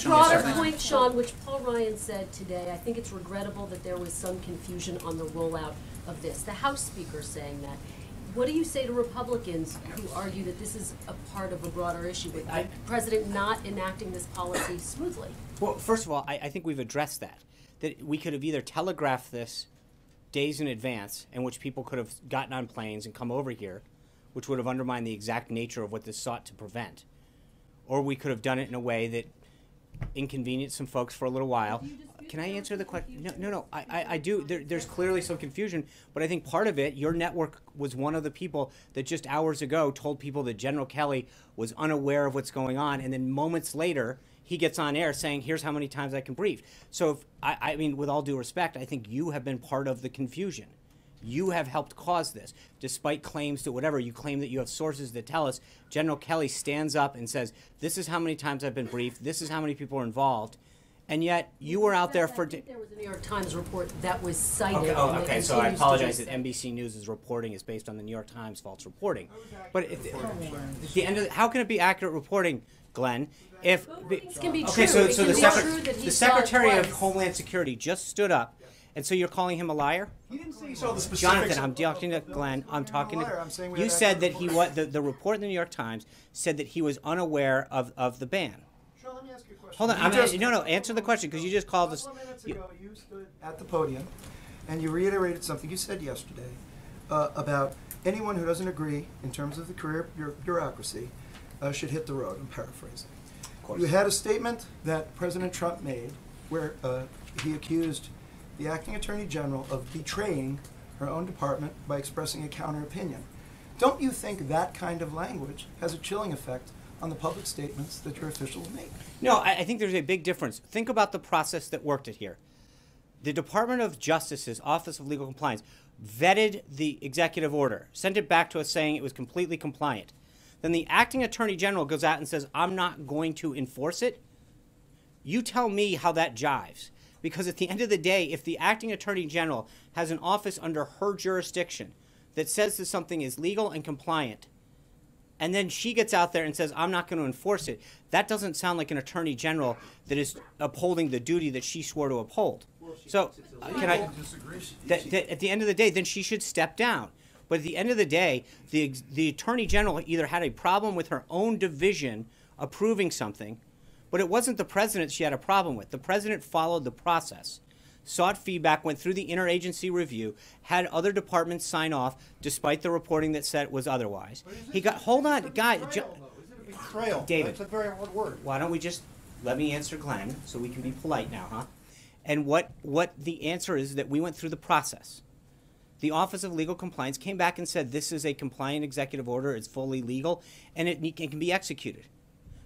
Broader point, Sean, which Paul Ryan said today, I think it's regrettable that there was some confusion on the rollout of this. The House Speaker saying that. What do you say to Republicans who argue that this is a part of a broader issue with the president not enacting this policy smoothly? Well, first of all, I think we've addressed that. That we could have either telegraphed this days in advance, in which people could have gotten on planes and come over here, which would have undermined the exact nature of what this sought to prevent. Or we could have done it in a way that inconvenienced some folks for a little while. Can I answer the question? No. I do. There's clearly some confusion, but I think part of it, your network was one of the people that just hours ago told people that General Kelly was unaware of what's going on, and then moments later, he gets on air saying, here's how many times I can brief. So, if, I mean, with all due respect, I think you have been part of the confusion. You have helped cause this. Despite claims to whatever, you claim that you have sources that tell us, General Kelly stands up and says, this is how many times I've been briefed, this is how many people are involved, and yet you were out there for... I think there was a New York Times report that was cited. Okay, so I apologize that NBC News' reporting is based on the New York Times false reporting. But at the end of how can it be accurate reporting, Glenn, if... Things can be true. Okay, so the Secretary of Homeland Security just stood up. And so you're calling him a liar? He didn't say he saw the specifics. Jonathan, I'm talking to Glenn. I'm talking to... You said that he was... The report in the New York Times said that he was unaware of the ban. Sean, let me ask you a question. Hold on. No, answer the question, because you just called us... A couple of minutes ago, you stood at the podium, and you reiterated something you said yesterday about anyone who doesn't agree in terms of the career bureaucracy should hit the road. I'm paraphrasing. Of course. You had a statement that President Trump made where he accused the acting attorney general of betraying her own department by expressing a counter opinion. Don't you think that kind of language has a chilling effect on the public statements that your officials make? No, I think there's a big difference. Think about the process that worked it here. The Department of Justice's Office of Legal Compliance vetted the executive order, sent it back to us saying it was completely compliant. Then the acting attorney general goes out and says, I'm not going to enforce it. You tell me how that jives. Because at the end of the day, if the acting attorney general has an office under her jurisdiction that says that something is legal and compliant, and then she gets out there and says, I'm not going to enforce it, that doesn't sound like an attorney general that is upholding the duty that she swore to uphold. So, can I disagree? At the end of the day, then she should step down. But at the end of the day, the attorney general either had a problem with her own division approving something, but it wasn't the president she had a problem with. The president followed the process, sought feedback, went through the interagency review, had other departments sign off, despite the reporting that said it was otherwise. He got, hold on, guys. Betrayal. David. That's a very hard word. Why don't we just let me answer Glenn so we can be polite now, huh? And what the answer is that we went through the process. The Office of Legal Compliance came back and said this is a compliant executive order, it's fully legal, and it can be executed.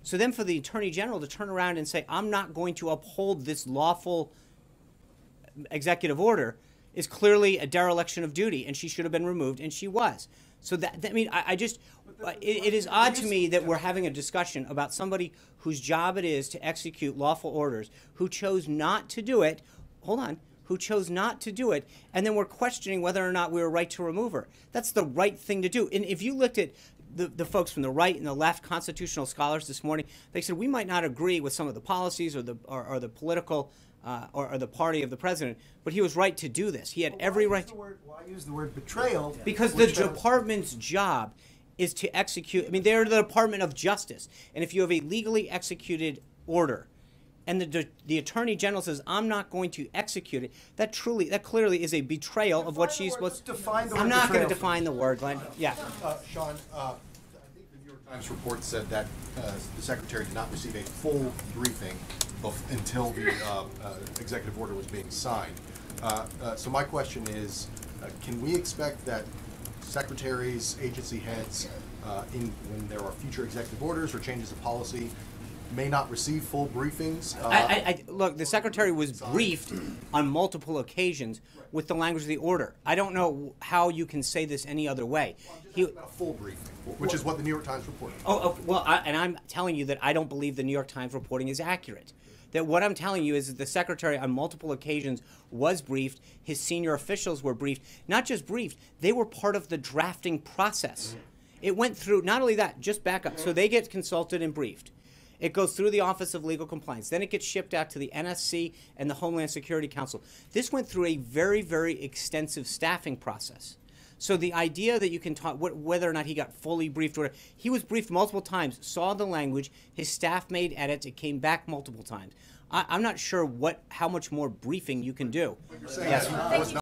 So then for the Attorney General to turn around and say, I'm not going to uphold this lawful executive order is clearly a dereliction of duty, and she should have been removed, and she was. So that I mean, it is odd to me that we're having a discussion about somebody whose job it is to execute lawful orders, who chose not to do it, who chose not to do it, and then we're questioning whether or not we were right to remove her. That's the right thing to do. And if you looked at the folks from the right and the left, constitutional scholars this morning, they said we might not agree with some of the policies or the political or the party of the president, but he was right to do this. He had every right. Why use the word betrayal? Because the department's job is to execute. I mean, they're the Department of Justice, and if you have a legally executed order, and the attorney general says, I'm not going to execute it, that clearly is a betrayal of what she's supposed to. I'm not going to define the word, Glenn. Yeah. Sean, I think the New York Times report said that the secretary did not receive a full briefing until the executive order was being signed. So my question is, can we expect that secretaries, agency heads, when there are future executive orders or changes of policy, may not receive full briefings? Look, the secretary was briefed on multiple occasions with the language of the order. I don't know how you can say this any other way. About a full briefing, which is what the New York Times reported. And I'm telling you that I don't believe the New York Times reporting is accurate. That what I'm telling you is that the secretary on multiple occasions was briefed, his senior officials were briefed. Not just briefed, they were part of the drafting process. It went through, not only that, just back up. So they get consulted and briefed. It goes through the Office of Legal Compliance. Then it gets shipped out to the NSC and the Homeland Security Council. This went through a very, very extensive staffing process. So the idea that you can talk whether or not he got fully briefed, or he was briefed multiple times, saw the language, his staff made edits, it came back multiple times. I'm not sure how much more briefing you can do. You're saying Yes. that was not